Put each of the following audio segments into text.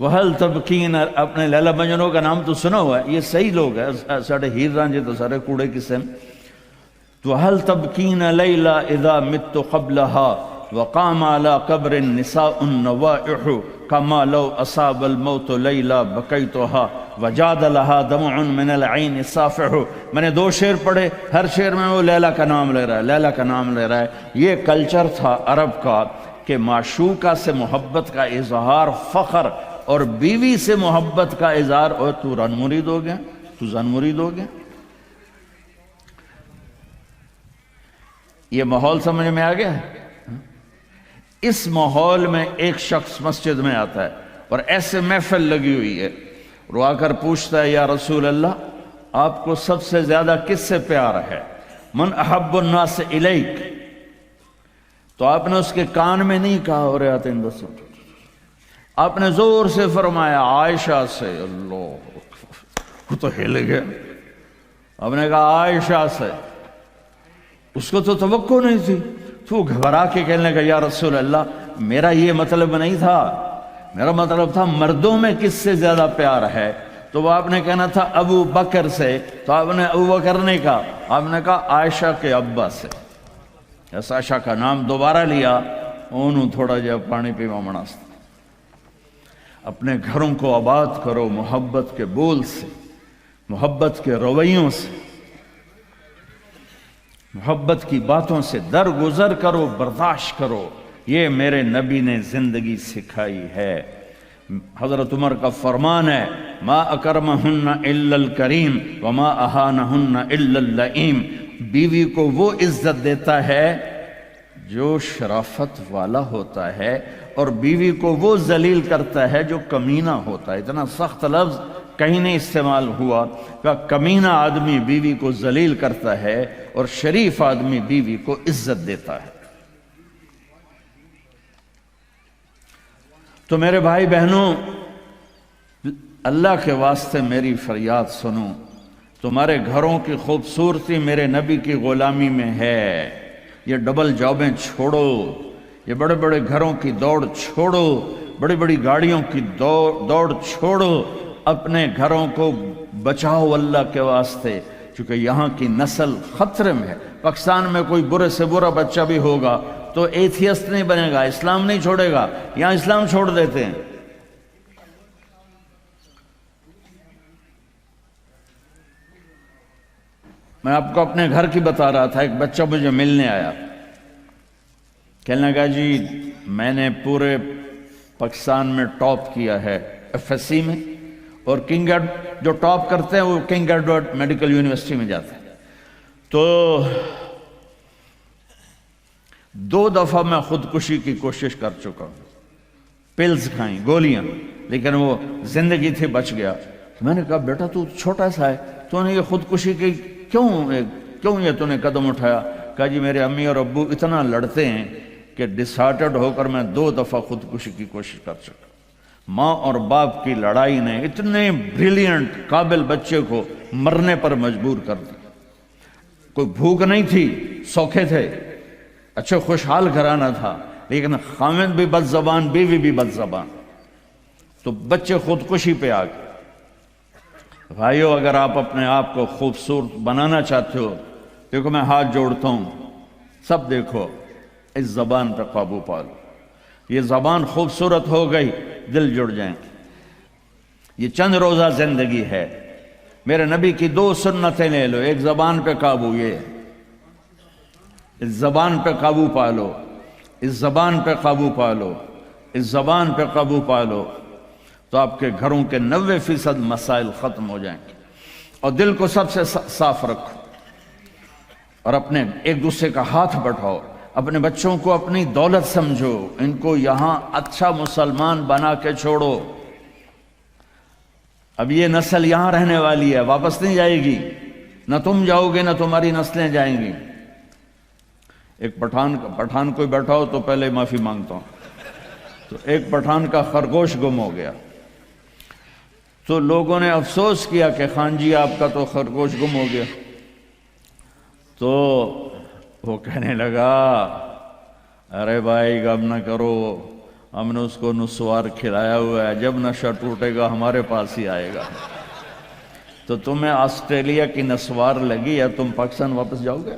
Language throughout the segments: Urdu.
وہل تبکین، اپنے لیلا مجنوں کا نام تو سنا ہوا ہے، یہ صحیح لوگ ہیں، ساڑھے ہیر رانجے تو سارے کوڑے قصے ہیں۔ تو ہل تبکین لیلا اذا مت قبلها وقام على قبر النساء النوائح كما لو اصاب الموت لیلا بکیتها وجاد لها دمع من العین صافح۔ میں نے دو شعر پڑھے، ہر شعر میں وہ لیلا کا نام لے رہا ہے، لیلا کا نام لے رہا ہے۔ یہ کلچر تھا عرب کا کہ معشوقہ سے محبت کا اظہار فخر، اور بیوی سے محبت کا اظہار، اور تو رن مرید ہو گیا، تو زن مرید ہو گیا۔ یہ ماحول سمجھ میں آ گیا ہے؟ اس ماحول میں ایک شخص مسجد میں آتا ہے اور ایسے محفل لگی ہوئی ہے، رو آ کر پوچھتا ہے یا رسول اللہ آپ کو سب سے زیادہ کس سے پیار ہے؟ من احب الناس الیک۔ تو آپ نے اس کے کان میں نہیں کہا اور آتے ہیں بس، آپ نے زور سے فرمایا عائشہ سے۔ اللہ، وہ تو ہل گیا۔ آپ نے کہا عائشہ سے، اس کو تو توقع نہیں تھی، تو گھبرا کے کہنے لگا یا رسول اللہ میرا یہ مطلب نہیں تھا، میرا مطلب تھا مردوں میں کس سے زیادہ پیار ہے؟ تو وہ آپ نے کہنا تھا ابو بکر سے، تو آپ نے ابو بکر نہیں کہا، آپ نے کہا عائشہ کے ابا سے۔ ایسا عائشہ کا نام دوبارہ لیا، انہوں تھوڑا جا پانی پیوا مناستا۔ اپنے گھروں کو آباد کرو محبت کے بول سے، محبت کے رویوں سے، محبت کی باتوں سے درگزر کرو، برداشت کرو۔ یہ میرے نبی نے زندگی سکھائی ہے۔ حضرت عمر کا فرمان ہے ما اکرمہن الا الکریم وما اہانہن الا اللئیم۔ بیوی کو وہ عزت دیتا ہے جو شرافت والا ہوتا ہے، اور بیوی کو وہ ذلیل کرتا ہے جو کمینہ ہوتا ہے۔ اتنا سخت لفظ کہیں نہیں استعمال ہوا کہ کمینہ آدمی بیوی کو ذلیل کرتا ہے اور شریف آدمی بیوی کو عزت دیتا ہے۔ تو میرے بھائی بہنوں، اللہ کے واسطے میری فریاد سنو، تمہارے گھروں کی خوبصورتی میرے نبی کی غلامی میں ہے۔ یہ ڈبل جابیں چھوڑو، یہ بڑے بڑے گھروں کی دوڑ چھوڑو، بڑی بڑی گاڑیوں کی دوڑ چھوڑو، اپنے گھروں کو بچاؤ اللہ کے واسطے، چونکہ یہاں کی نسل خطرے میں ہے۔ پاکستان میں کوئی برے سے برا بچہ بھی ہوگا تو ایتھیسٹ نہیں بنے گا، اسلام نہیں چھوڑے گا، یہاں اسلام چھوڑ دیتے ہیں۔ میں آپ کو اپنے گھر کی بتا رہا تھا، ایک بچہ مجھے ملنے آیا، کہنے لگا جی میں نے پورے پاکستان میں ٹاپ کیا ہے ایف ایس سی میں، اور کنگ جو ٹاپ کرتے ہیں وہ کنگ ایڈورڈ میڈیکل یونیورسٹی میں جاتے ہیں۔ تو 2 دفعہ میں خودکشی کی کوشش کر چکا ہوں، پلز کھائیں، گولیاں، لیکن وہ زندگی تھی بچ گیا۔ میں نے کہا بیٹا تو چھوٹا سا ہے، تو نے یہ خودکشی کی کیوں یہ تو نے قدم اٹھایا؟ کہا جی میرے امی اور ابو اتنا لڑتے ہیں کہ ڈسہارٹڈ ہو کر میں 2 دفعہ خودکشی کی کوشش کر چکا۔ ماں اور باپ کی لڑائی نے اتنے بریلینٹ قابل بچے کو مرنے پر مجبور کر دیا۔ کوئی بھوک نہیں تھی، سوکھے تھے، اچھے خوشحال گھرانہ تھا، لیکن خامد بھی بد زبان، بیوی بھی بد زبان، تو بچے خودکشی پہ آ گئے۔ بھائیو، اگر آپ اپنے آپ کو خوبصورت بنانا چاہتے ہو، دیکھو میں ہاتھ جوڑتا ہوں، سب دیکھو، اس زبان پہ قابو پالو۔ یہ زبان خوبصورت ہو گئی، دل جڑ جائیں۔ یہ چند روزہ زندگی ہے، میرے نبی کی 2 سنتیں لے لو، ایک زبان پہ قابو، یہ اس زبان پہ قابو پالو، اس زبان پہ قابو پالو، اس زبان پہ قابو پالو، تو آپ کے گھروں کے 90% مسائل ختم ہو جائیں گے۔ اور دل کو سب سے صاف رکھو، اور اپنے ایک دوسرے کا ہاتھ بٹھاؤ، اپنے بچوں کو اپنی دولت سمجھو، ان کو یہاں اچھا مسلمان بنا کے چھوڑو۔ اب یہ نسل یہاں رہنے والی ہے، واپس نہیں جائے گی، نہ تم جاؤ گے نہ تمہاری نسلیں جائیں گی۔ ایک پٹھان کوئی بیٹھا ہو تو پہلے معافی مانگتا ہوں، تو ایک پٹھان کا خرگوش گم ہو گیا، تو لوگوں نے افسوس کیا کہ خان جی آپ کا تو خرگوش گم ہو گیا۔ تو وہ کہنے لگا ارے بھائی غم نہ کرو، ہم نے اس کو نسوار کھلایا ہوا ہے، جب نشہ ٹوٹے گا ہمارے پاس ہی آئے گا۔ تو تمہیں آسٹریلیا کی نسوار لگی یا تم پاکستان واپس جاؤ گے؟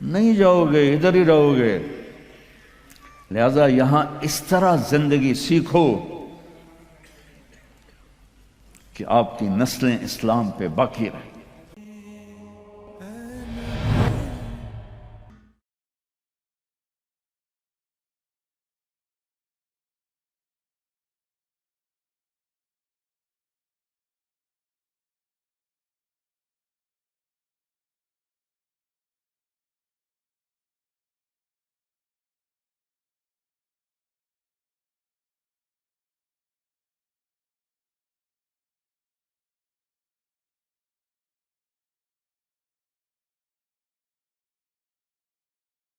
نہیں جاؤ گے، ادھر ہی رہو گے۔ لہذا یہاں اس طرح زندگی سیکھو کہ آپ کی نسلیں اسلام پہ باقی رہیں۔